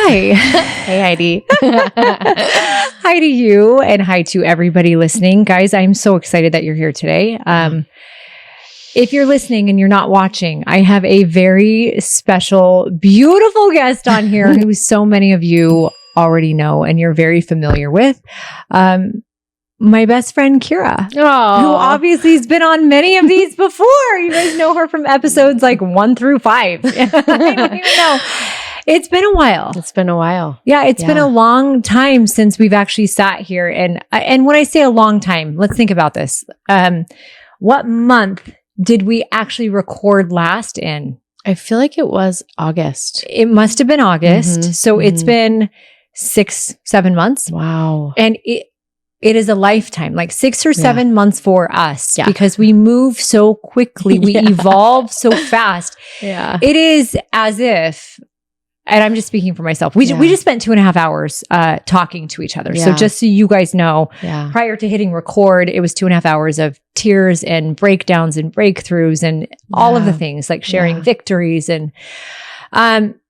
Hi. Hey, Heidi. Hi to you and hi to everybody listening. Guys, I'm so excited that you're here today. If you're listening and you're not watching, I have a very special, beautiful guest on here who so many of you already know and you're very familiar with. My best friend, Keira, who obviously has been on many of these before. You guys know her from episodes like 1 through 5. I don't even know. It's been a while. Yeah, it's been a long time since we've actually sat here. And when I say a long time, let's think about this. What month did we actually record last in? I feel like it was August. It must have been August. So it's been 6-7 months. Wow. And it is a lifetime, like 6 or 7 months for us because we move so quickly. We evolve so fast. Yeah. It is as if, and I'm just speaking for myself, we just spent 2.5 hours talking to each other. So just so you guys know, prior to hitting record, it was 2.5 hours of tears and breakdowns and breakthroughs and all of the things like sharing victories. And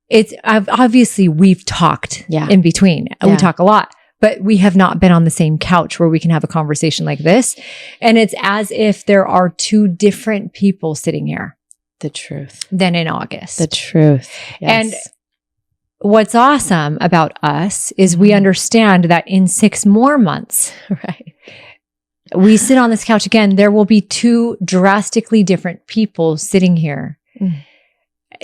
it's obviously we've talked in between. We talk a lot. But we have not been on the same couch where we can have a conversation like this. And it's as if there are two different people sitting here. The truth. Than in August. The truth. Yes. And what's awesome about us is we understand that in 6 more months, we sit on this couch again, there will be two drastically different people sitting here.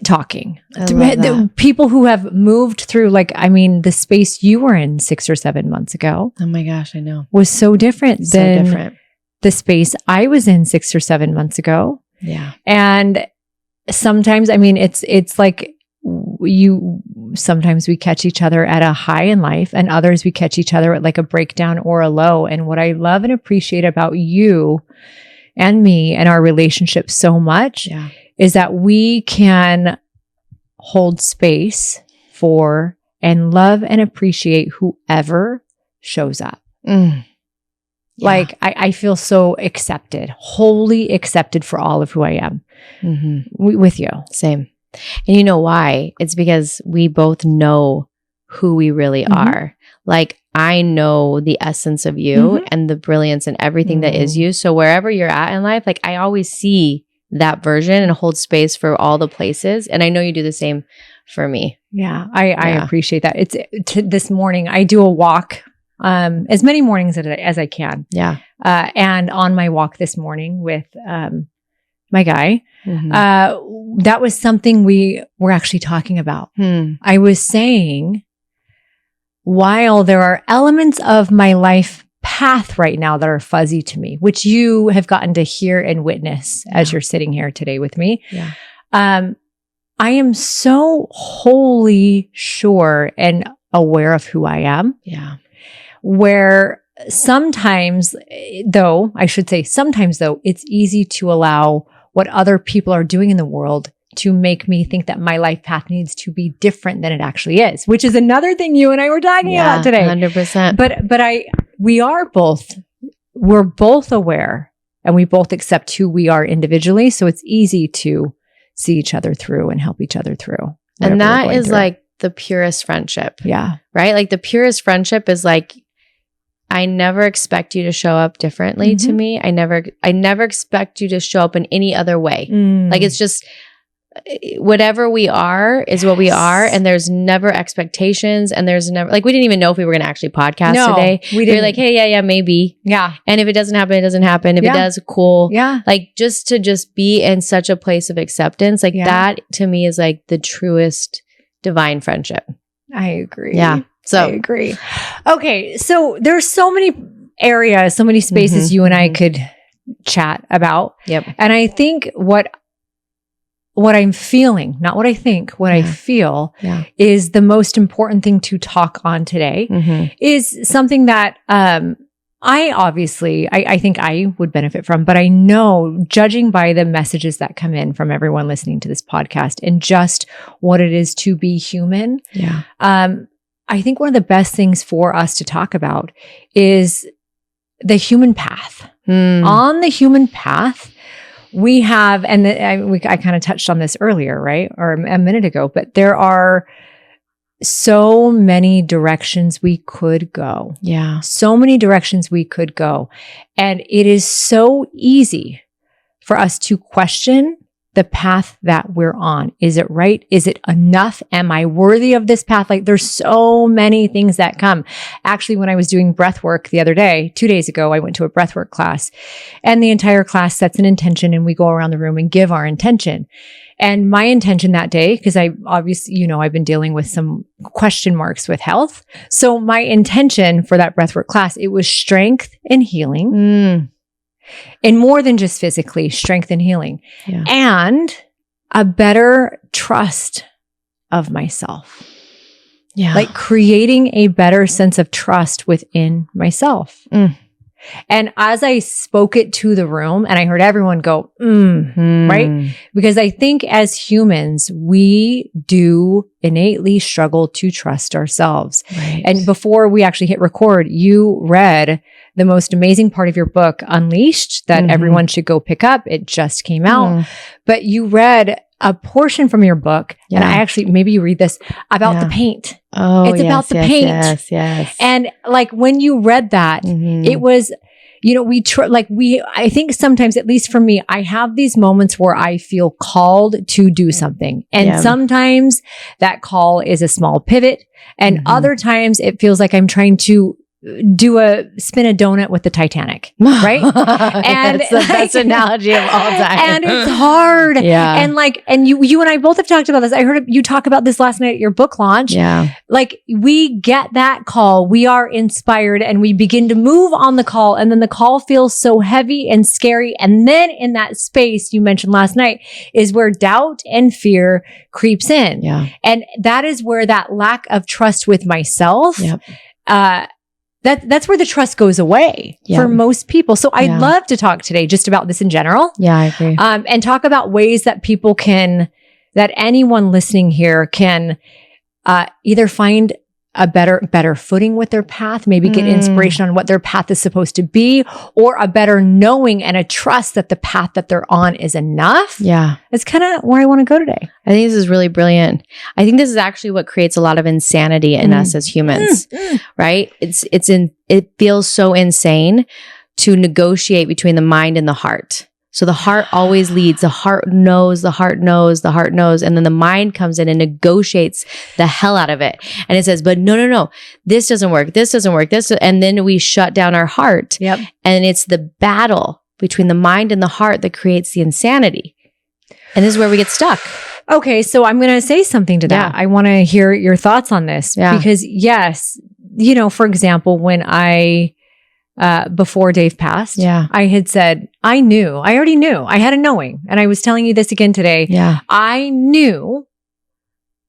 Talking. The people who have moved through, the space you were in 6 or 7 months ago. Oh my gosh, I know. Was so different than the space I was in 6 or 7 months ago. Yeah. And sometimes, it's like sometimes we catch each other at a high in life and others we catch each other at like a breakdown or a low. And what I love and appreciate about you and me and our relationship so much is that we can hold space for and love and appreciate whoever shows up. Like I feel so accepted, wholly accepted for all of who I am with you. Same. And you know why? It's because we both know who we really are. Like I know the essence of you and the brilliance and everything that is you. So wherever you're at in life, like I always see that version and hold space for all the places. And I know you do the same for me. Yeah, I appreciate that. It's this morning, I do a walk, as many mornings as I can. Yeah. And on my walk this morning with my guy, that was something we were actually talking about. I was saying, while there are elements of my life path right now that are fuzzy to me, which you have gotten to hear and witness as you're sitting here today with me. Yeah. I am so wholly sure and aware of who I am. Yeah. Where sometimes though, it's easy to allow what other people are doing in the world to make me think that my life path needs to be different than it actually is, which is another thing you and I were talking about today. 100%. But we're both aware and we both accept who we are individually. So it's easy to see each other through and help each other through. And that is like the purest friendship. Yeah. Right? Like the purest friendship is like, I never expect you to show up differently to me. I never expect you to show up in any other way. Like it's just whatever we are is what we are, and there's never expectations, and there's never like we didn't even know if we were going to actually podcast today. We were like, hey, yeah, maybe, And if it doesn't happen, it doesn't happen. If it does, cool, Like just to be in such a place of acceptance, like that to me is like the truest divine friendship. I agree. Yeah. So I agree. Okay. So there's so many areas, so many spaces you and I could chat about. Yep. And I think what I'm feeling, not what I think, what I feel is the most important thing to talk on today is something that, I think I would benefit from, but I know judging by the messages that come in from everyone listening to this podcast and just what it is to be human. Yeah. I think one of the best things for us to talk about is the human path. On the human path, we have, and I kind of touched on this earlier, right? Or a minute ago, but there are so many directions we could go. Yeah. So many directions we could go. And it is so easy for us to question the path that we're on. Is it right? Is it enough? Am I worthy of this path? Like there's so many things that come. Actually, when I was doing breath work the other day, 2 days ago, I went to a breath work class and the entire class sets an intention and we go around the room and give our intention. And my intention that day, because I obviously, I've been dealing with some question marks with health. So my intention for that breathwork class, it was strength and healing. And more than just physically, strength and healing. Yeah. And a better trust of myself. Yeah. Like creating a better sense of trust within myself. And as I spoke it to the room and I heard everyone go, right? Because I think as humans, we do innately struggle to trust ourselves. Right. And before we actually hit record, you read the most amazing part of your book, Unleashed, that everyone should go pick up. It just came out. But you read a portion from your book, and I actually, maybe you read this, about the paint. Oh, it's about the paint. Yes. And like when you read that, it was, I think sometimes, at least for me, I have these moments where I feel called to do something. And sometimes that call is a small pivot. And other times it feels like I'm trying to spin a donut with the Titanic, right? And it's the best analogy of all time. And it's hard. Yeah. And you and I both have talked about this. I heard you talk about this last night at your book launch. Yeah. Like we get that call, we are inspired and we begin to move on the call. And then the call feels so heavy and scary. And then in that space you mentioned last night is where doubt and fear creeps in. Yeah. And that is where that lack of trust with myself, that's where the trust goes away for most people. So I'd love to talk today just about this in general. Yeah, I agree. And talk about ways that people that anyone listening here can either find a better footing with their path, maybe get inspiration on what their path is supposed to be, or a better knowing and a trust that the path that they're on is enough. Yeah. It's kind of where I want to go today. I think this is really brilliant. I think this is actually what creates a lot of insanity in us as humans, right? It feels so insane to negotiate between the mind and the heart. So the heart always leads. The heart knows, the heart knows, the heart knows. And then the mind comes in and negotiates the hell out of it. And it says, but no, this doesn't work. This doesn't work. And then we shut down our heart. Yep. And it's the battle between the mind and the heart that creates the insanity. And this is where we get stuck. Okay. So I'm going to say something to that. I want to hear your thoughts on this because yes, for example, when before Dave passed, I had said, I already knew. I had a knowing. And I was telling you this again today. Yeah. I knew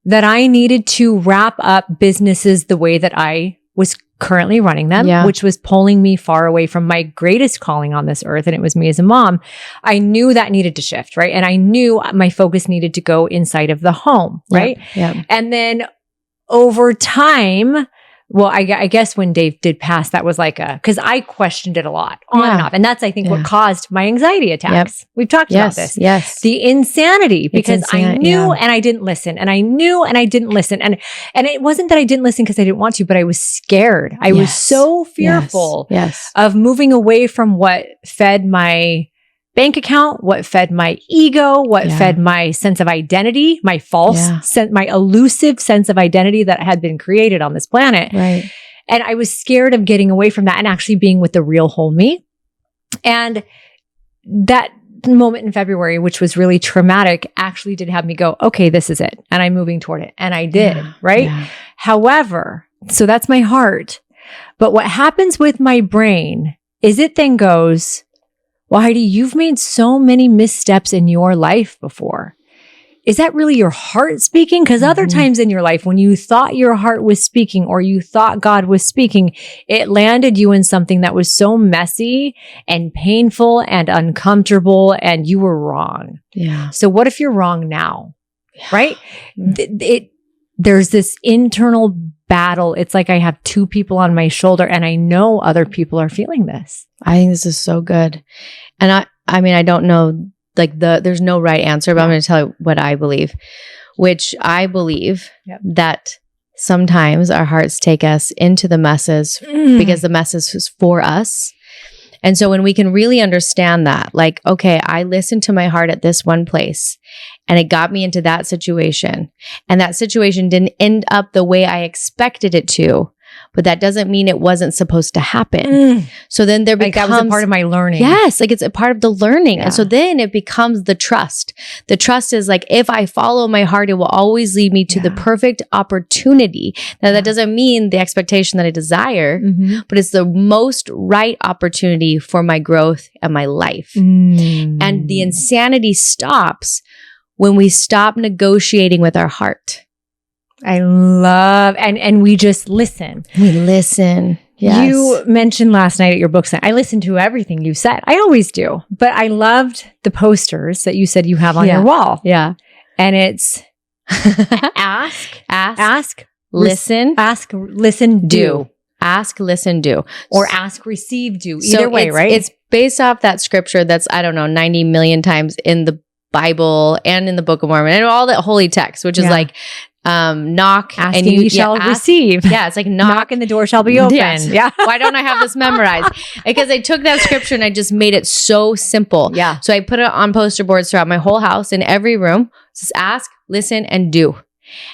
that I needed to wrap up businesses the way that I was currently running them, which was pulling me far away from my greatest calling on this earth. And it was me as a mom. I knew that needed to shift, right? And I knew my focus needed to go inside of the home, right? Yep. And then over time, well, I guess when Dave did pass, that was because I questioned it a lot on and off. And that's, I think, what caused my anxiety attacks. We've talked about this. Yes. The insanity, because I knew and I didn't listen. And I knew and I didn't listen. And it wasn't that I didn't listen because I didn't want to, but I was scared. I was so fearful of moving away from what fed my bank account, what fed my ego, what fed my sense of identity, my my elusive sense of identity that had been created on this planet. Right. And I was scared of getting away from that and actually being with the real whole me. And that moment in February, which was really traumatic, actually did have me go, okay, this is it. And I'm moving toward it. And I did, right? Yeah. However, so that's my heart. But what happens with my brain is it then goes, well, Heidi, you've made so many missteps in your life before. Is that really your heart speaking? Because other times in your life, when you thought your heart was speaking or you thought God was speaking, it landed you in something that was so messy and painful and uncomfortable and you were wrong. Yeah. So what if you're wrong now? Yeah. Right? There's this internal battle. It's like I have two people on my shoulder and I know other people are feeling this. I think this is so good. And I mean, I don't know, there's no right answer, but I'm going to tell you what I believe, which I believe that sometimes our hearts take us into the messes because the messes is for us. And so when we can really understand that, like, okay, I listened to my heart at this one place and it got me into that situation. And that situation didn't end up the way I expected it to, but that doesn't mean it wasn't supposed to happen. So then there becomes— that was a part of my learning. Yes, like it's a part of the learning. And so then it becomes the trust. The trust is like, if I follow my heart, it will always lead me to the perfect opportunity. Now, that doesn't mean the expectation that I desire, but it's the most right opportunity for my growth and my life. And the insanity stops when we stop negotiating with our heart. I love, and we just listen. We listen. Yes. You mentioned last night at your book signing, I listened to everything you said. I always do. But I loved the posters that you said you have on your wall. Yeah. And it's ask, listen, do. Ask, listen, do. Or ask, receive, do. Either way, right? It's based off that scripture that's, 90 million times in the Bible and in the Book of Mormon and all that holy text, which is like, knock asking and you shall receive. Yeah, it's like knock and the door shall be open. Yes. Yeah. Why don't I have this memorized? Because I took that scripture and I just made it so simple. Yeah. So I put it on poster boards throughout my whole house in every room. Just ask, listen, and do.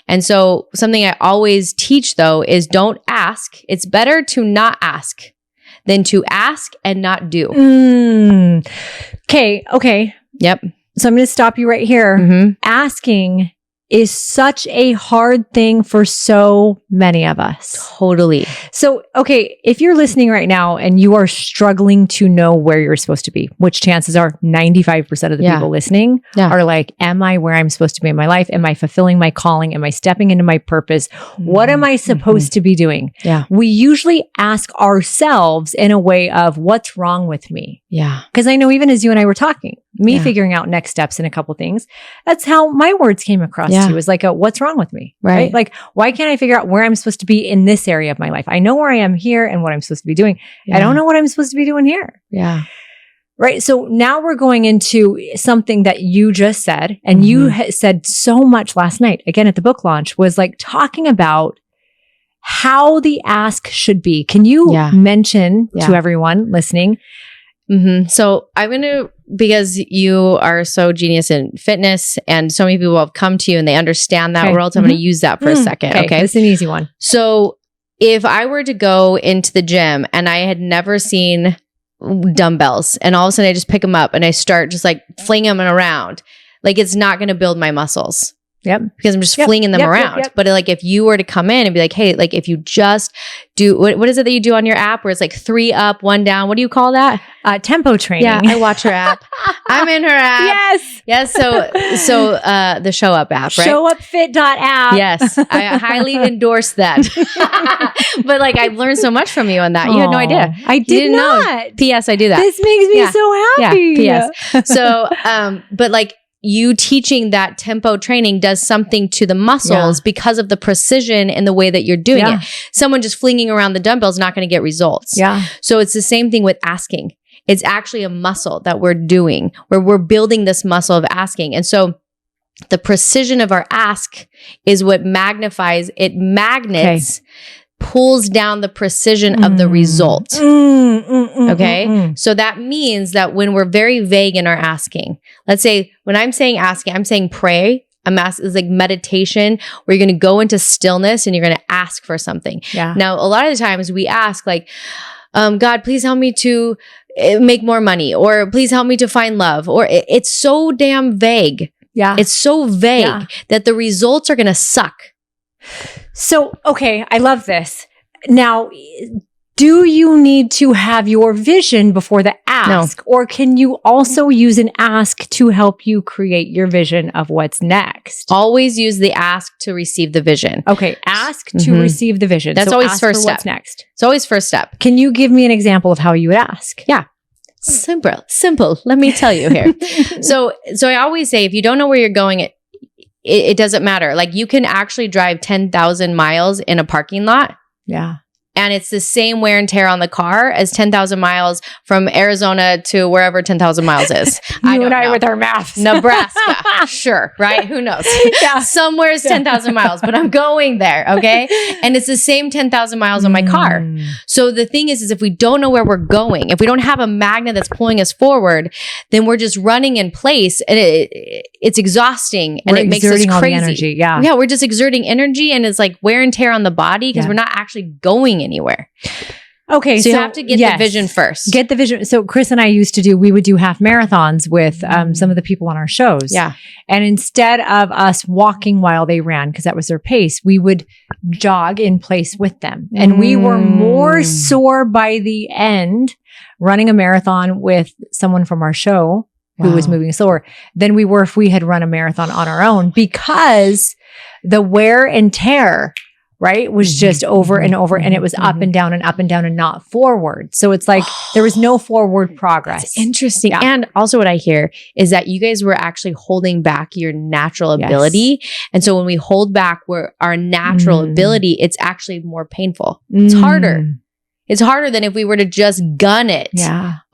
And so something I always teach though is don't ask. It's better to not ask than to ask and not do. Okay. Yep. So I'm going to stop you right here. Asking is such a hard thing for so many of us. Totally. So, okay, if you're listening right now and you are struggling to know where you're supposed to be, which chances are 95% of the people listening are like, am I where I'm supposed to be in my life? Am I fulfilling my calling? Am I stepping into my purpose? What am I supposed to be doing? Yeah. We usually ask ourselves in a way of what's wrong with me? Yeah. Because I know even as you and I were talking, me figuring out next steps in a couple things, that's how my words came across to you, is like, what's wrong with me? Right? Like, why can't I figure out where I'm supposed to be in this area of my life? I know where I am here and what I'm supposed to be doing. I don't know what I'm supposed to be doing here. Yeah. Right. So now we're going into something that you just said, and you said so much last night, again, at the book launch, was like talking about how the ask should be. Can you mention to everyone listening? So I'm going to, because you are so genius in fitness and so many people have come to you and they understand that world. So I'm going to use that for a second. Okay. This is an easy one. So if I were to go into the gym and I had never seen dumbbells and all of a sudden I just pick them up and I start just like flinging them around, like it's not going to build my muscles. Yep. Because I'm just flinging them around. But like if you were to come in and be like, hey, like if you just do, what is it that you do on your app where it's like 3 up, 1 down? What do you call that? Tempo training. Yeah, I watch her app. I'm in her app. Yes. Yes. So the Show Up app, right? Showupfit.app. Yes. I highly endorse that. But like I've learned so much from you on that. You had no idea. I did not. P.S. I do that. This makes me so happy. Yeah. P.S. So, but like, you teaching that tempo training does something to the muscles because of the precision and the way that you're doing it. Someone just flinging around the dumbbell is not going to get results. Yeah. So it's the same thing with asking. It's actually a muscle that we're doing where we're building this muscle of asking. And so the precision of our ask is what magnifies, it magnets, pulls down the precision of the result. Okay. So that means that when we're very vague in our asking, let's say when I'm saying asking, I'm saying pray. I'm asking, it's like meditation where you're going to go into stillness and you're going to ask for something. Yeah. Now, a lot of the times we ask like, God, please help me to make more money, or please help me to find love, or it's so damn vague. Yeah. It's so vague that the results are going to suck. So, okay, I love this. Now, do you need to have your vision before the ask? No. Or can you also use an ask to help you create your vision of what's next? Always use the ask to receive the vision. Okay, ask to receive the vision. That's always first step. What's next? It's always first step. Can you give me an example of how you would ask? Yeah. Simple. Let me tell you here. So I always say, if you don't know where you're going, it doesn't matter. Like you can actually drive 10,000 miles in a parking lot. Yeah. And it's the same wear and tear on the car as 10,000 miles from Arizona to wherever 10,000 miles is. You and I with our maths. Nebraska. Sure. Right? Who knows? Yeah. Somewhere's 10,000 miles, but I'm going there. Okay. And it's the same 10,000 miles on my car. So the thing is if we don't know where we're going, if we don't have a magnet that's pulling us forward, then we're just running in place and it's exhausting and it makes us crazy. All the energy. Yeah. Yeah. We're just exerting energy and it's like wear and tear on the body because we're not actually going anywhere. Okay. So you have to get the vision first. Get the vision. So Chris and I we would do half marathons with some of the people on our shows. Yeah. And instead of us walking while they ran, because that was their pace, we would jog in place with them. And we were more sore by the end running a marathon with someone from our show who was moving slower than we were if we had run a marathon on our own, because the wear and tear, right, was just over and over, and it was up and down and not forward. So it's like there was no forward progress. That's interesting. Yeah. And also what I hear is that you guys were actually holding back your natural ability. And so when we hold back our natural ability, it's actually more painful. It's harder. It's harder than if we were to just gun it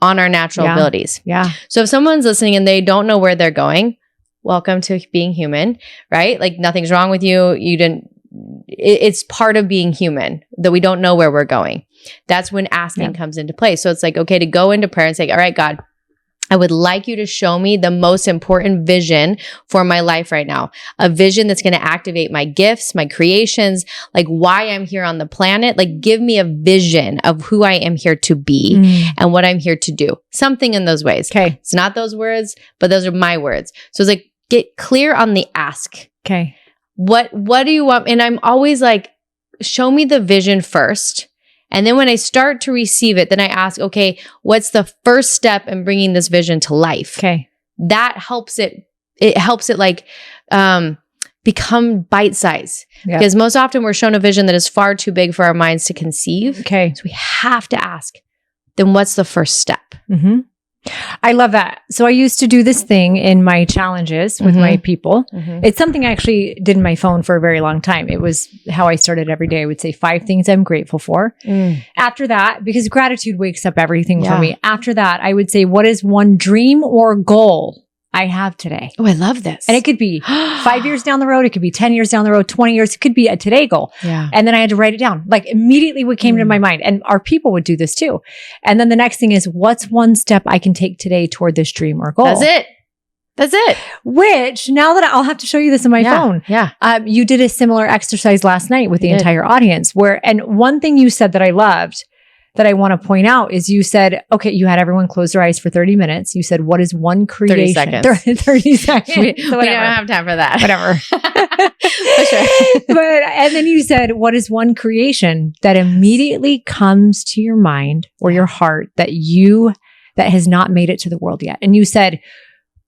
on our natural abilities. Yeah. So if someone's listening and they don't know where they're going, welcome to being human, right? Like nothing's wrong with you. It's part of being human that we don't know where we're going. That's when asking comes into play. So it's like, okay, to go into prayer and say, all right, God, I would like you to show me the most important vision for my life right now. A vision that's going to activate my gifts, my creations, like why I'm here on the planet. Like give me a vision of who I am here to be and what I'm here to do. Something in those ways. Okay. It's not those words, but those are my words. So it's like, get clear on the ask. Okay. What do you want? And I'm always like, show me the vision first. And then when I start to receive it, then I ask, okay, what's the first step in bringing this vision to life? Okay. That helps it like, become bite size. Yep. Because most often we're shown a vision that is far too big for our minds to conceive. Okay. So we have to ask, then what's the first step? Mm-hmm. I love that. So I used to do this thing in my challenges with my people. It's something I actually did in my phone for a very long time. It was how I started every day. I would say 5 things I'm grateful for. After that, because gratitude wakes up everything for me. After that, I would say, what is one dream or goal I have today? Oh, I love this. And it could be 5 years down the road. It could be 10 years down the road, 20 years. It could be a today goal. Yeah. And then I had to write it down. Like immediately what came to my mind. And our people would do this too. And then the next thing is, what's one step I can take today toward this dream or goal? That's it. Which now that I'll have to show you this on my phone. Yeah. You did a similar exercise last night with the entire audience and one thing you said that I loved that I want to point out is you said, okay, you had everyone close their eyes for 30 minutes. You said, what is one creation? 30 seconds. 30 seconds. We don't have time for that. Whatever. For sure. And then you said, what is one creation that immediately comes to your mind or your heart that has not made it to the world yet? And you said,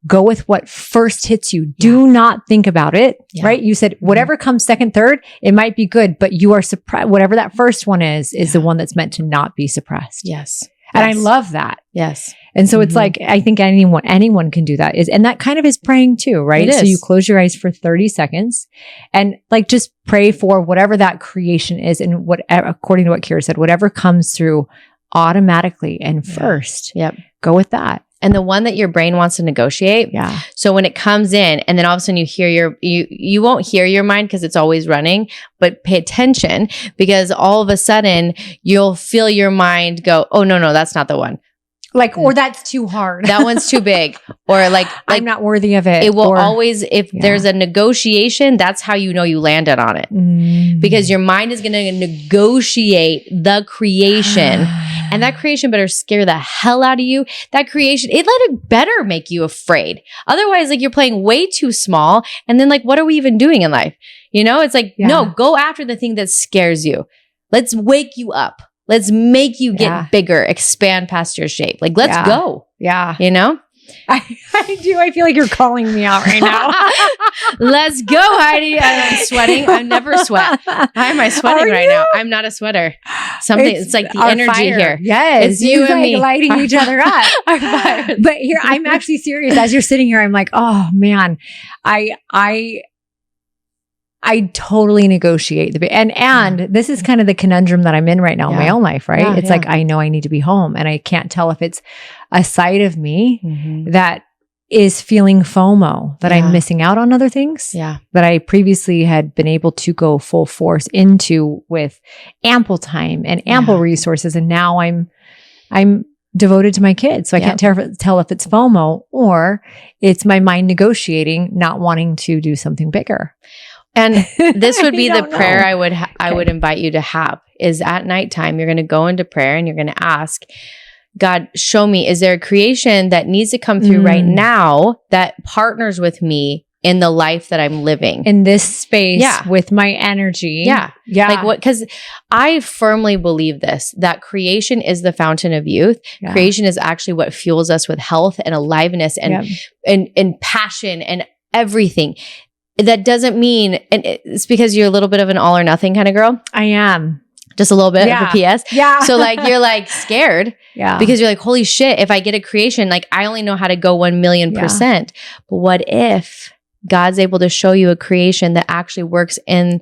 go with what first hits you. Do not think about it, right? You said whatever comes second, third, it might be good, but you are surprised. Whatever that first one is the one that's meant to not be suppressed. Yes. And I love that. Yes. And so it's like, I think anyone can do that. And that kind of is praying too, right? So you close your eyes for 30 seconds and like just pray for whatever that creation is. And whatever, according to what Keira said, whatever comes through automatically and first, go with that. And the one that your brain wants to negotiate. Yeah. So when it comes in and then all of a sudden you hear you won't hear your mind because it's always running, but pay attention because all of a sudden you'll feel your mind go, oh, no, that's not the one. Like, or that's too hard. That one's too big. Or like I'm not worthy of it. It will always, if there's a negotiation, that's how you know you landed on it. Because your mind is going to negotiate the creation. And that creation better scare the hell out of you. That creation, it better make you afraid. Otherwise, like you're playing way too small. And then like, what are we even doing in life? You know, it's like, no, go after the thing that scares you. Let's wake you up. Let's make you get bigger, expand past your shape. Like, let's go. Yeah. You know? I do. I feel like you're calling me out right now. Let's go, Heidi. I'm sweating. I never sweat. Why am I sweating right now? I'm not a sweater. It's like the energy fire. Here. Yes. It's you and me. Lighting each other up. Our fire. But here, I'm actually serious. As you're sitting here, I'm like, oh man, I I totally negotiate and this is kind of the conundrum that I'm in right now in my own life, right? It's like, I know I need to be home and I can't tell if it's a side of me that is feeling FOMO, that I'm missing out on other things that I previously had been able to go full force into with ample time and ample resources. And now I'm devoted to my kids. So I can't tell if it's FOMO or it's my mind negotiating, not wanting to do something bigger. And this would be the prayer I would invite you to have is at nighttime, you're going to go into prayer and you're going to ask, God, show me, is there a creation that needs to come through right now that partners with me in the life that I'm living? In this space with my energy. Yeah. Like what, because I firmly believe this, that creation is the fountain of youth. Yeah. Creation is actually what fuels us with health and aliveness and passion and everything. That doesn't mean, and it's because you're a little bit of an all or nothing kind of girl. I am. Just a little bit of a PS. Yeah. So like, you're like scared because you're like, holy shit, if I get a creation, like I only know how to go 1,000,000%. But what if God's able to show you a creation that actually works in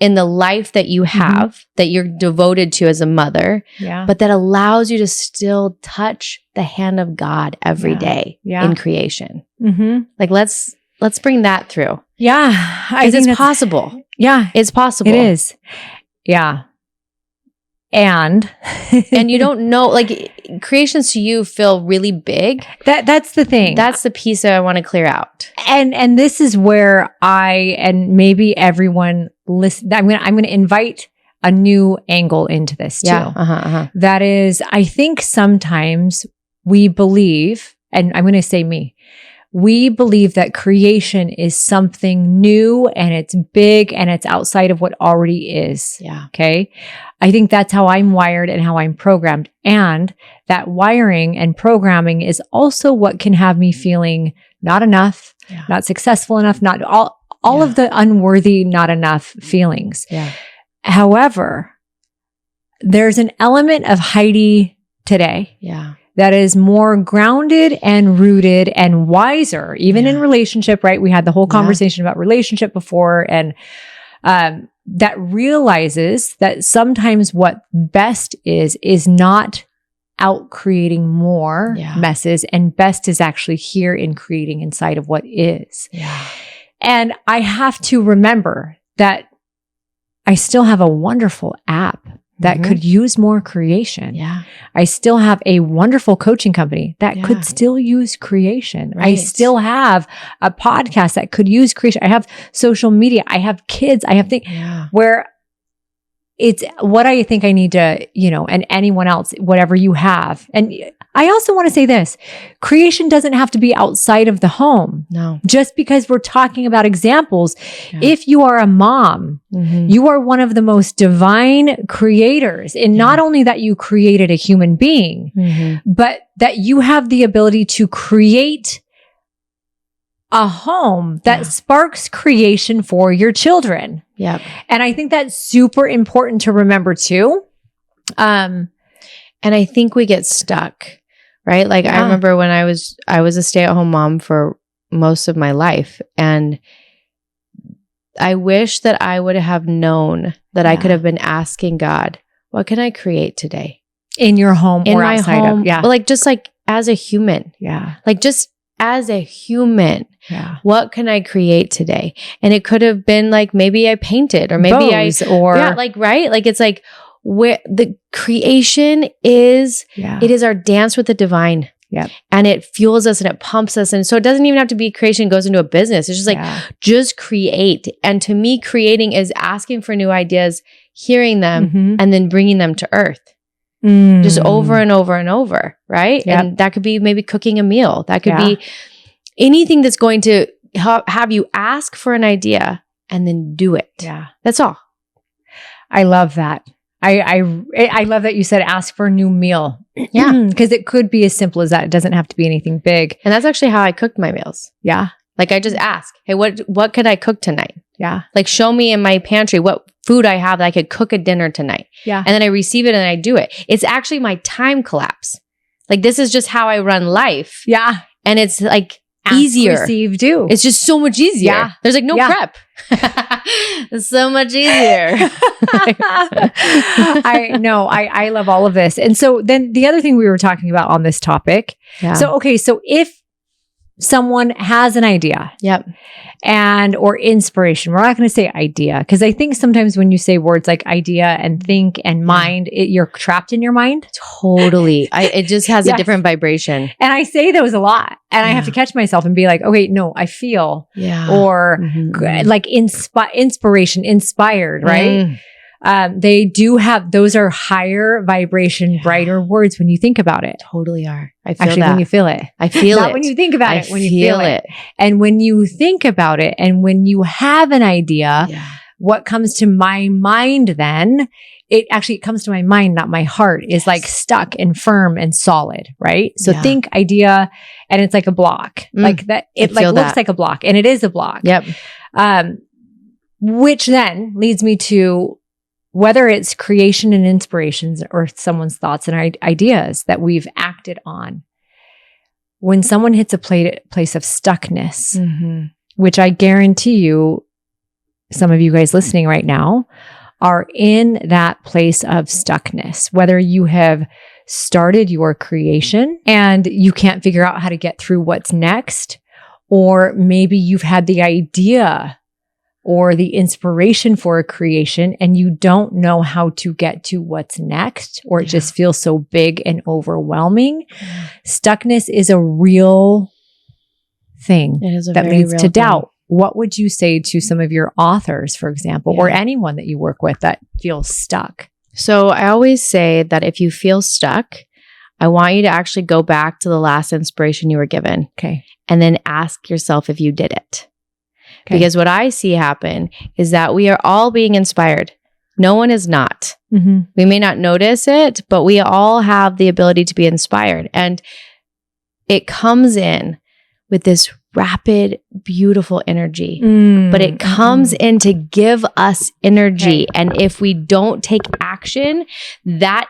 the life that you have, that you're devoted to as a mother, but that allows you to still touch the hand of God every day in creation. Like let's bring that through. Yeah. I think it's possible. Yeah. It's possible. It is. Yeah. And you don't know, like creations to you feel really big. That's the thing. That's the piece that I want to clear out. And this is where and maybe everyone listen. I'm gonna invite a new angle into this too. Yeah. That is, I think sometimes we believe, and I'm gonna say me, we believe that creation is something new and it's big and it's outside of what already is. Yeah. Okay. I think that's how I'm wired and how I'm programmed. And that wiring and programming is also what can have me feeling not enough, not successful enough, not all of the unworthy, not enough feelings. Yeah. However, there's an element of Heidi today. Yeah. That is more grounded and rooted and wiser, even in relationship, right? We had the whole conversation about relationship before, and that realizes that sometimes what best is not out creating more messes, and best is actually here in creating inside of what is. Yeah. And I have to remember that I still have a wonderful app that could use more creation. Yeah. I still have a wonderful coaching company that could still use creation. Right. I still have a podcast that could use creation. I have social media. I have kids. I have things where it's what I think I need to, and anyone else, whatever you have. And I also want to say this, creation doesn't have to be outside of the home. No. Just because we're talking about examples, if you are a mom, you are one of the most divine creators. And not only that you created a human being, but that you have the ability to create a home that sparks creation for your children. Yep. And I think that's super important to remember too. And I think we get stuck, right? Like I remember when I was a stay-at-home mom for most of my life, and I wish that I would have known that I could have been asking God, what can I create today? In your home in or my outside home, of, but like just like as a human. Yeah. Like just as a human, what can I create today? And it could have been like, maybe I painted, or maybe right? Like it's like where the creation is, it is our dance with the divine. Yep. And it fuels us and it pumps us. And so it doesn't even have to be creation goes into a business. It's just like, just create. And to me, creating is asking for new ideas, hearing them, and then bringing them to earth. Just over and over and over, right? Yep. And that could be maybe cooking a meal. That could be anything that's going to have you ask for an idea and then do it. Yeah. That's all. I love that. I love that you said ask for a new meal. Yeah. Because it could be as simple as that. It doesn't have to be anything big. And that's actually how I cooked my meals. Yeah. Like I just ask, hey, what could I cook tonight? Yeah. Like show me in my pantry what food I have that I could cook a dinner tonight. Yeah. And then I receive it and I do it. It's actually my time collapse. Like this is just how I run life. Yeah. And it's like, easier. Receive, do. It's just so much easier. Yeah. There's like no prep. It's so much easier. I know. I love all of this. And so then the other thing we were talking about on this topic. Yeah. So, okay. So if someone has an idea. Yep. Or inspiration. We're not going to say idea because I think sometimes when you say words like idea and think and mind, you're trapped in your mind. Totally. It just has a different vibration. And I say those a lot and I have to catch myself and be like, okay, no, I feel or like inspiration, inspired, right? They do have, those are higher vibration, brighter words when you think about it. Totally are. I feel Actually, that. when you feel it. I feel Not it. when you think about it, when you feel it. it. And when you think about it and when you have an idea, what comes to my mind then, it comes to my mind, not my heart, is like stuck and firm and solid, right? So think idea and it's like a block. Like that, it like looks like a block and it is a block. Yep. Which then leads me to whether it's creation and inspirations or someone's thoughts and ideas that we've acted on. When someone hits a place of stuckness, which I guarantee you, some of you guys listening right now are in that place of stuckness, whether you have started your creation and you can't figure out how to get through what's next, or maybe you've had the idea or the inspiration for a creation and you don't know how to get to what's next, or it just feels so big and overwhelming. Stuckness is a real thing that leads to doubt. What would you say to some of your authors, for example, or anyone that you work with that feels stuck? So I always say that if you feel stuck, I want you to actually go back to the last inspiration you were given. Okay. And then ask yourself if you did it. Okay. Because what I see happen is that we are all being inspired. No one is not. We may not notice it, but we all have the ability to be inspired. And it comes in with this rapid, beautiful energy, but it comes in to give us energy. And if we don't take action, that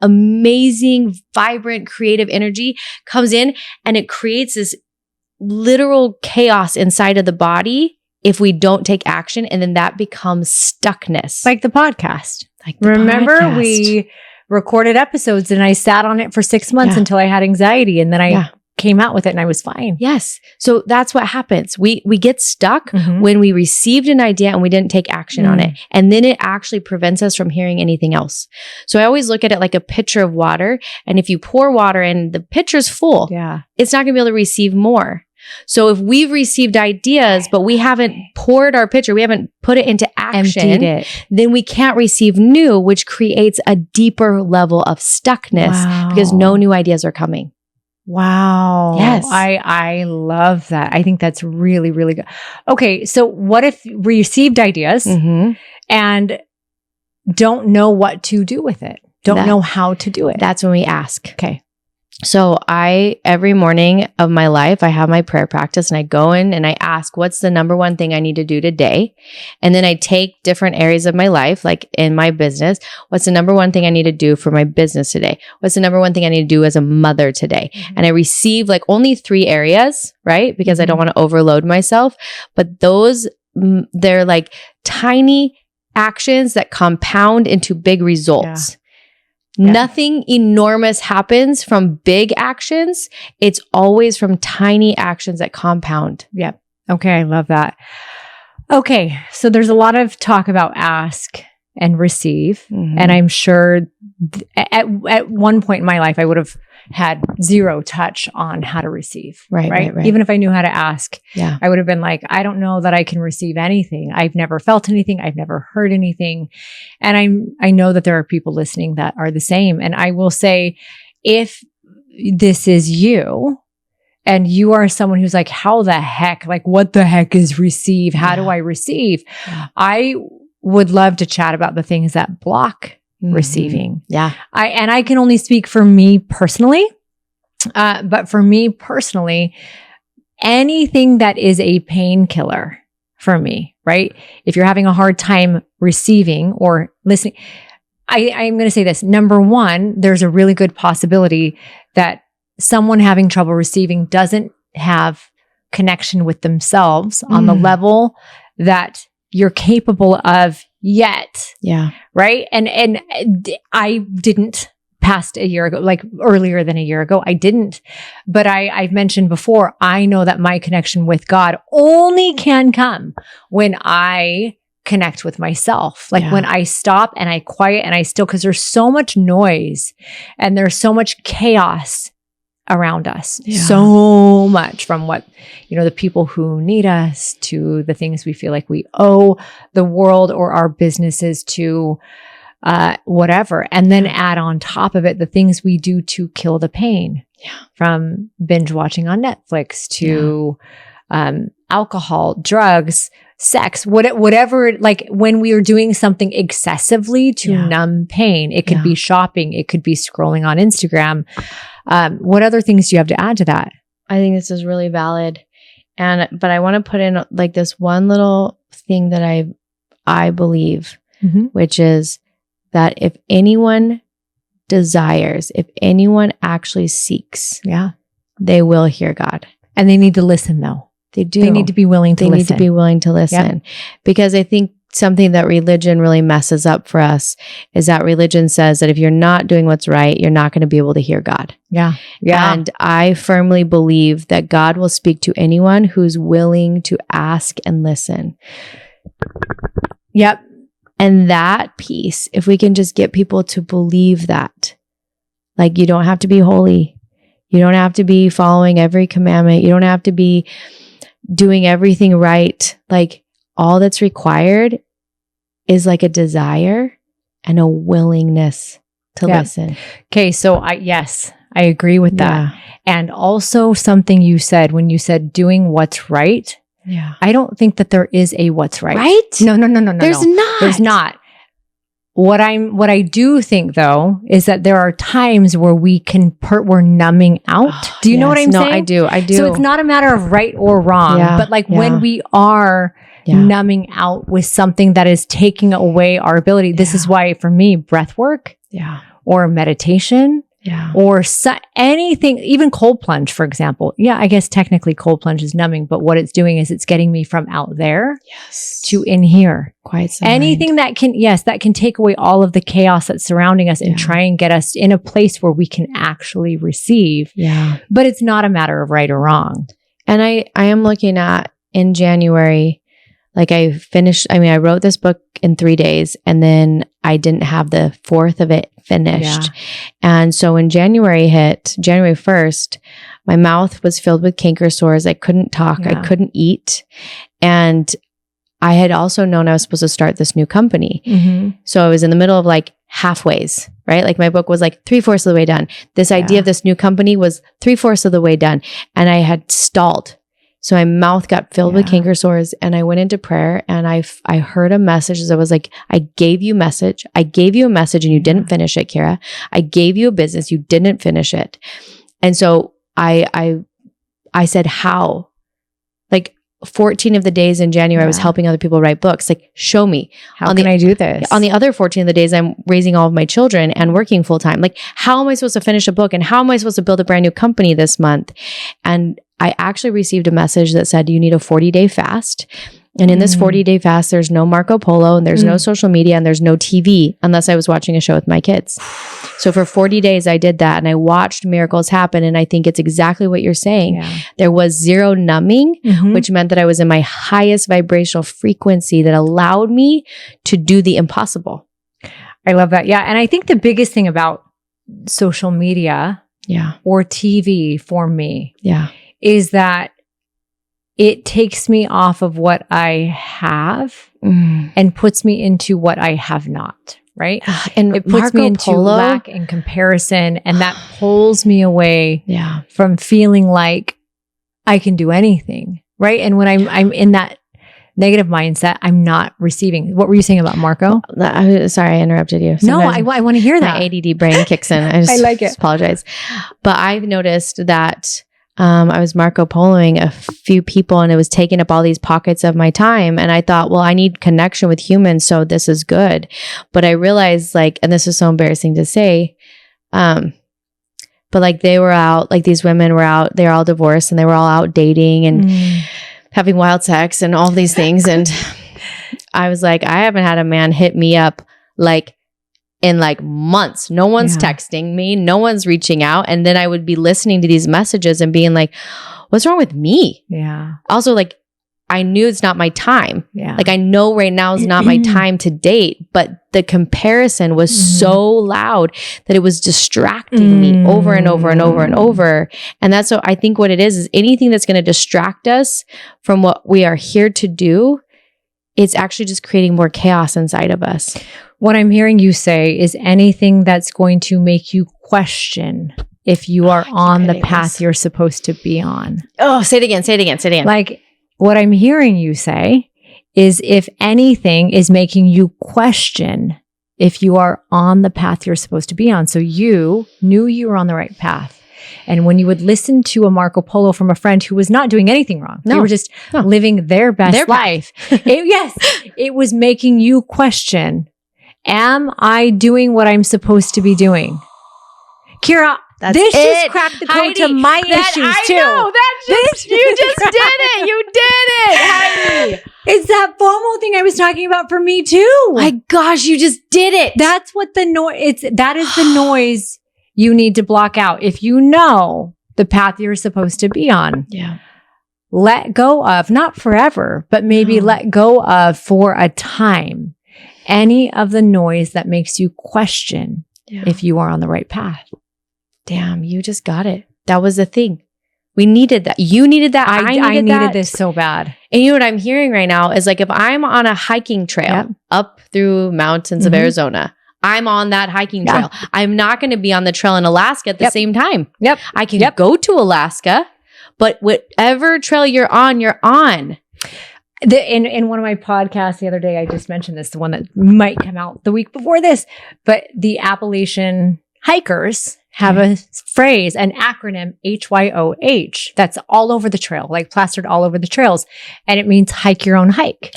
amazing, vibrant, creative energy comes in and it creates this literal chaos inside of the body if we don't take action. And then that becomes stuckness. Like the podcast. Remember, we recorded episodes and I sat on it for 6 months until I had anxiety. And then I came out with it and I was fine. Yes. So that's what happens. We get stuck when we received an idea and we didn't take action on it. And then it actually prevents us from hearing anything else. So I always look at it like a pitcher of water. And if you pour water in, the pitcher's full. It's not going to be able to receive more. So if we've received ideas, but we haven't poured our pitcher, we haven't put it into action, then we can't receive new, which creates a deeper level of stuckness because no new ideas are coming. Wow. Yes. I love that. I think that's really, really good. Okay. So what if we received ideas and don't know what to do with it? Don't know how to do it? That's when we ask. Okay. So every morning of my life, I have my prayer practice and I go in and I ask, what's the number one thing I need to do today? And then I take different areas of my life, like in my business, what's the number one thing I need to do for my business today? What's the number one thing I need to do as a mother today? And I receive like only 3 areas, right? Because I don't want to overload myself. But those, they're like tiny actions that compound into big results. Nothing enormous happens from big actions. It's always from tiny actions that compound. Yep. Okay. I love that. Okay. So there's a lot of talk about ask and receive. And I'm sure at one point in my life, I would have had 0 touch on how to receive. Right. Even if I knew how to ask, I would have been like, I don't know that I can receive anything. I've never felt anything. I've never heard anything. And I know that there are people listening that are the same. And I will say, if this is you, and you are someone who's like, how the heck, like what the heck is receive? How do I receive? I would love to chat about the things that block receiving. I can only speak for me personally. But for me personally, anything that is a painkiller for me, right? If you're having a hard time receiving or listening, I'm going to say this. Number one, there's a really good possibility that someone having trouble receiving doesn't have connection with themselves on the level that you're capable of yet. Yeah. Right. And I didn't past a year ago, like earlier than a year ago. I didn't, but I've mentioned before, I know that my connection with God only can come when I connect with myself. Like when I stop and I quiet and I still, because there's so much noise and there's so much chaos around us. So much, from what, the people who need us to the things we feel like we owe the world or our businesses to whatever. And then add on top of it the things we do to kill the pain, from binge watching on Netflix to alcohol, drugs, sex, whatever, like when we are doing something excessively to numb pain. It could be shopping. It could be scrolling on Instagram. What other things do you have to add to that? I think this is really valid. But I want to put in like this one little thing that I believe, which is that if anyone desires, if anyone actually seeks, they will hear God. And they need to listen though. They do. They need to be willing to listen. They need to be willing to listen. Because I think something that religion really messes up for us is that religion says that if you're not doing what's right, you're not going to be able to hear God. Yeah. And I firmly believe that God will speak to anyone who's willing to ask and listen. Yep. And that piece, if we can just get people to believe that, like, you don't have to be holy. You don't have to be following every commandment. You don't have to be doing everything right. Like, all that's required is like a desire and a willingness to listen. Okay. So I agree with that. And also something you said when you said doing what's right. Yeah. I don't think that there is a what's right. Right? No. There's not. There's not. What I do think though is that there are times where we're numbing out. Do you know what I'm saying? I do. So it's not a matter of right or wrong, but like when we are numbing out with something that is taking away our ability. This is why for me, breath work or meditation or anything, even cold plunge, for example. Yeah, I guess technically cold plunge is numbing, but what it's doing is it's getting me from out there to in here. Quiet anything that can take away all of the chaos that's surrounding us and try and get us in a place where we can actually receive. Yeah. But it's not a matter of right or wrong. And I am looking at in January, like I wrote this book in 3 days and then I didn't have the fourth of it finished. And so when January hit, January 1st, my mouth was filled with canker sores. I couldn't talk. I couldn't eat. And I had also known I was supposed to start this new company. So I was in the middle of like halfways, right? Like my book was like 3/4 of the way done. This idea of this new company was 3/4 of the way done. And I had stalled. So my mouth got filled with canker sores and I went into prayer and I heard a message that was like, I gave you a message and you didn't finish it, Keira. I gave you a business. You didn't finish it. And so I said, how? Like 14 of the days in January, I was helping other people write books. Like, show me. How can I do this? On the other 14 of the days, I'm raising all of my children and working full time. Like, how am I supposed to finish a book? And how am I supposed to build a brand new company this month? And I actually received a message that said, you need a 40-day fast. And in this 40-day fast, there's no Marco Polo and there's no social media and there's no TV unless I was watching a show with my kids. So for 40 days, I did that and I watched miracles happen. And I think it's exactly what you're saying. There was zero numbing, which meant that I was in my highest vibrational frequency that allowed me to do the impossible. I love that. Yeah. And I think the biggest thing about social media or TV for me is that it takes me off of what I have and puts me into what I have not, right? And it puts Marco me into Polo, lack and comparison, and that pulls me away from feeling like I can do anything, right? And when I'm in that negative mindset, I'm not receiving. What were you saying about Marco? Sorry, I interrupted you. Sometimes I want to hear that. My ADD brain kicks in. I like it. Apologize. But I've noticed that I was Marco Poloing a few people and it was taking up all these pockets of my time. And I thought, well, I need connection with humans. So this is good. But I realized and this is so embarrassing to say, but like they were out, like these women were out, they're all divorced and they were all out dating and having wild sex and all these things. And I was like, I haven't had a man hit me up like in like months. No one's texting me. No one's reaching out. And then I would be listening to these messages and being like, what's wrong with me? Yeah. Also, like, I knew it's not my time. Yeah. Like I know right now is not my time to date, but the comparison was so loud that it was distracting me over and over and over and over. And that's what I think what it is anything that's going to distract us from what we are here to do, it's actually just creating more chaos inside of us. What I'm hearing you say is anything that's going to make you question if you are on the path you're supposed to be on. Oh, say it again, say it again, say it again. Like, what I'm hearing you say is if anything is making you question if you are on the path you're supposed to be on. So you knew you were on the right path. And when you would listen to a Marco Polo from a friend who was not doing anything wrong, they were just living their best life. It was making you question, am I doing what I'm supposed to be doing? Keira, this just cracked the code Heidi, to my issues too. I know, you just did it. You did it, Heidi. It's that FOMO thing I was talking about for me too. My gosh, you just did it. That's what the noise, that is the noise you need to block out. If you know the path you're supposed to be on, let go of, not forever, but maybe let go of for a time, any of the noise that makes you question if you are on the right path. Damn, you just got it. That was the thing. We needed that. You needed that. I needed this so bad. And you know what I'm hearing right now is like if I'm on a hiking trail up through mountains of Arizona, I'm on that hiking trail. I'm not going to be on the trail in Alaska at the same time. I can go to Alaska, but whatever trail you're on, you're on. In one of my podcasts the other day, I just mentioned this, the one that might come out the week before this, but the Appalachian hikers have a phrase, an acronym, HYOH, that's all over the trail, like plastered all over the trails. And it means hike your own hike.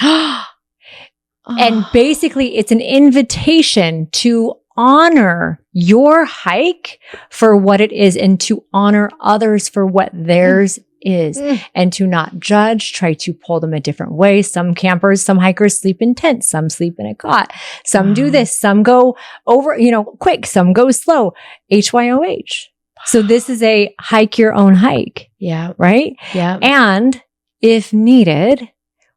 And basically it's an invitation to honor your hike for what it is and to honor others for what theirs is and to not judge, try to pull them a different way. Some campers, some hikers sleep in tents, some sleep in a cot, some do this, some go over, quick, some go slow. HYOH. So this is a hike your own hike. Yeah. Right? Yeah. And if needed,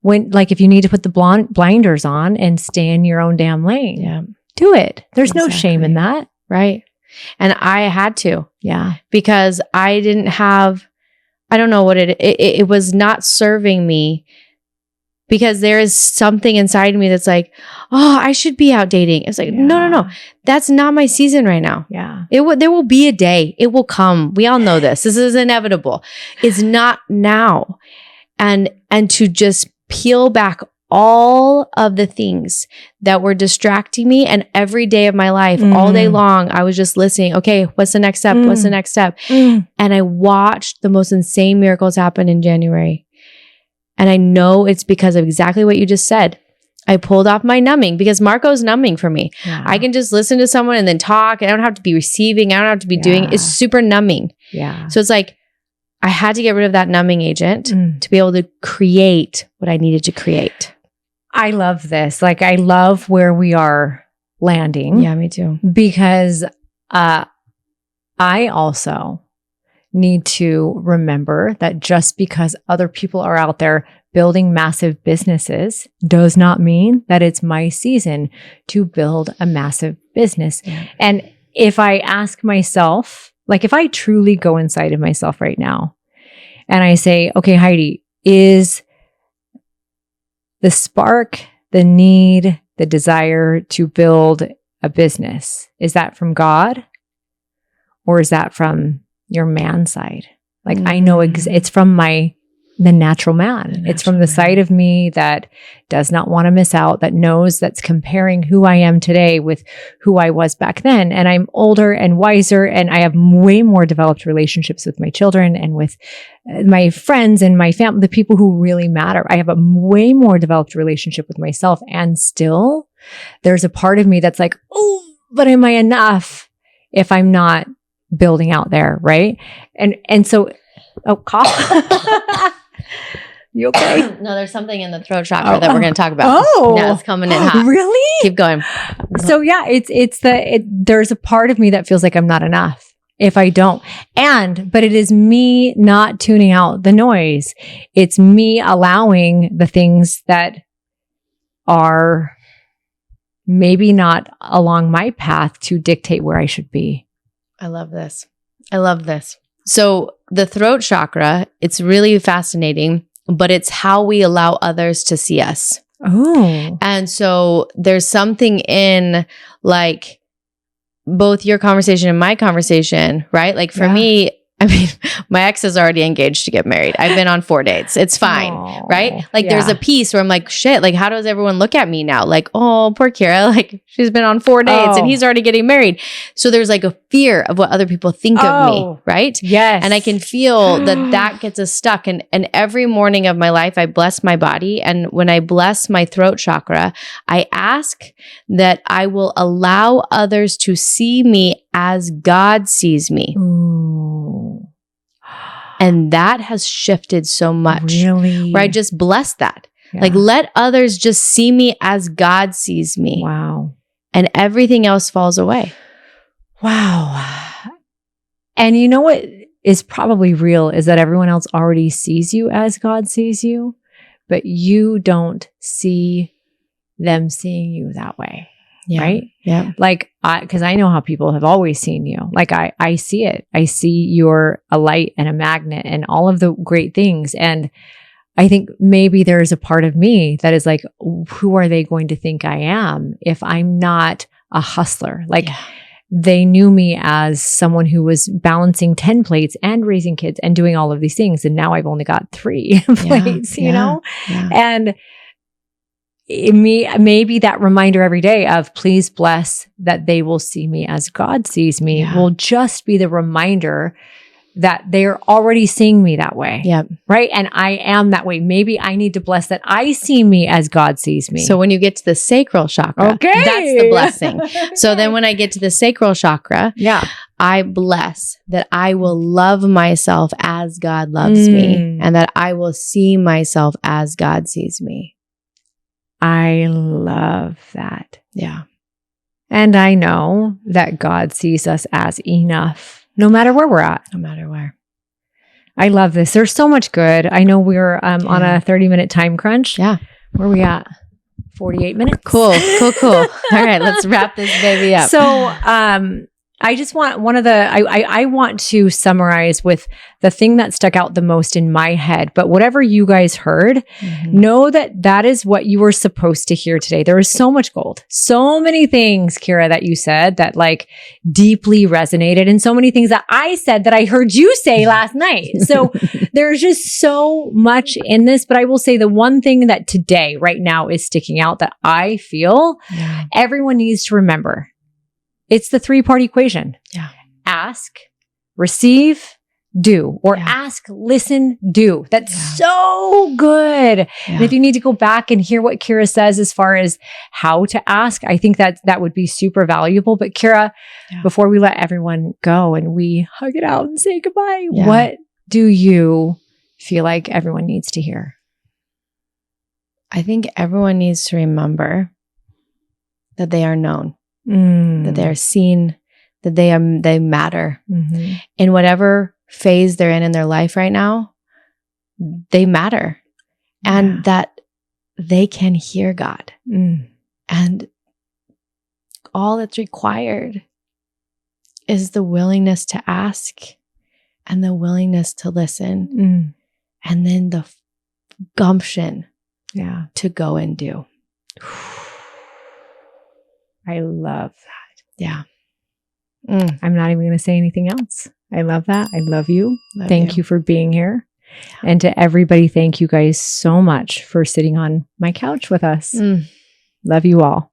if you need to put the blinders on and stay in your own damn lane, do it. There's no shame in that. Right. And I had to. Yeah. Because I didn't have, I don't know what it was not serving me because there is something inside me that's like, oh, I should be out dating. It's like, no. That's not my season right now. Yeah. There will be a day. It will come. We all know this. This is inevitable. It's not now. And to just peel back all of the things that were distracting me, and every day of my life, all day long, I was just listening. Okay, what's the next step? What's the next step? And I watched the most insane miracles happen in January. And I know it's because of exactly what you just said. I pulled off my numbing because Marco's numbing for me. Yeah. I can just listen to someone and then talk. I don't have to be receiving. I don't have to be doing. It's super numbing. Yeah. So it's like, I had to get rid of that numbing agent to be able to create what I needed to create. I love this. Like, I love where we are landing. Yeah, me too. Because I also need to remember that just because other people are out there building massive businesses does not mean that it's my season to build a massive business. Yeah. And if I ask myself, like if I truly go inside of myself right now and I say, okay, Heidi, is the spark, the need, the desire to build a business, is that from God or is that from your man side? Like I know it's from the natural man. It's from the side of me that does not want to miss out, that knows, that's comparing who I am today with who I was back then. And I'm older and wiser, and I have way more developed relationships with my children and with my friends and my family, the people who really matter. I have a way more developed relationship with myself. And still, there's a part of me that's like, oh, but am I enough if I'm not building out there. Right. And so, cough. You okay? No, there's something in the throat chakra that we're going to talk about. Yeah, it's coming in hot. Really? Keep going. So yeah, there's a part of me that feels like I'm not enough if I don't. But it is me not tuning out the noise. It's me allowing the things that are maybe not along my path to dictate where I should be. I love this. So the throat chakra, it's really fascinating, but it's how we allow others to see us. Oh. And so there's something in like both your conversation and my conversation, right? Like for me, I mean, my ex is already engaged to get married. I've been on 4 dates. It's fine, right? Like there's a piece where I'm like, shit, like how does everyone look at me now? Like, oh, poor Keira, like she's been on 4 dates and he's already getting married. So there's like a fear of what other people think of me, right? Yes. And I can feel that gets us stuck. And every morning of my life, I bless my body. And when I bless my throat chakra, I ask that I will allow others to see me as God sees me. Ooh. And that has shifted so much. Really? Where I just bless that. Yeah. Like let others just see me as God sees me. Wow. And everything else falls away. Wow. And you know what is probably real is that everyone else already sees you as God sees you, but you don't see them seeing you that way. Yeah. Right? Yeah. Like, because I know how people have always seen you. Like, I see it. I see you're a light and a magnet and all of the great things. And I think maybe there's a part of me that is like, who are they going to think I am if I'm not a hustler? Like, they knew me as someone who was balancing 10 plates and raising kids and doing all of these things. And now I've only got 3 plates, you know? Yeah. And maybe that reminder every day of please bless that they will see me as God sees me will just be the reminder that they're already seeing me that way. Yeah. Right. And I am that way. Maybe I need to bless that I see me as God sees me. So when you get to the sacral chakra, that's the blessing. So then when I get to the sacral chakra, I bless that I will love myself as God loves me and that I will see myself as God sees me. I love that. Yeah. And I know that God sees us as enough, no matter where we're at. No matter where. I love this. There's so much good. I know we're on a 30-minute time crunch. Yeah. Where are we at? 48 minutes? Cool. All right, let's wrap this baby up. So, I just want I want to summarize with the thing that stuck out the most in my head, but whatever you guys heard, know that that is what you were supposed to hear today. There is so much gold, so many things, Keira, that you said that like deeply resonated and so many things that I said that I heard you say last night. So there's just so much in this, but I will say the one thing that today, right now is sticking out that I feel everyone needs to remember. It's the 3-part equation. Yeah. Ask, receive, do, or ask, listen, do. That's so good. Yeah. And if you need to go back and hear what Keira says as far as how to ask, I think that would be super valuable. But Keira, before we let everyone go and we hug it out and say goodbye, what do you feel like everyone needs to hear? I think everyone needs to remember that they are known. That they are seen, that they matter. In whatever phase they're in their life right now, they matter. And that they can hear God. And all that's required is the willingness to ask and the willingness to listen. And then the gumption to go and do. I love that. Yeah. I'm not even going to say anything else. I love that. I love you. Thank you for being here. Yeah. And to everybody, thank you guys so much for sitting on my couch with us. Love you all.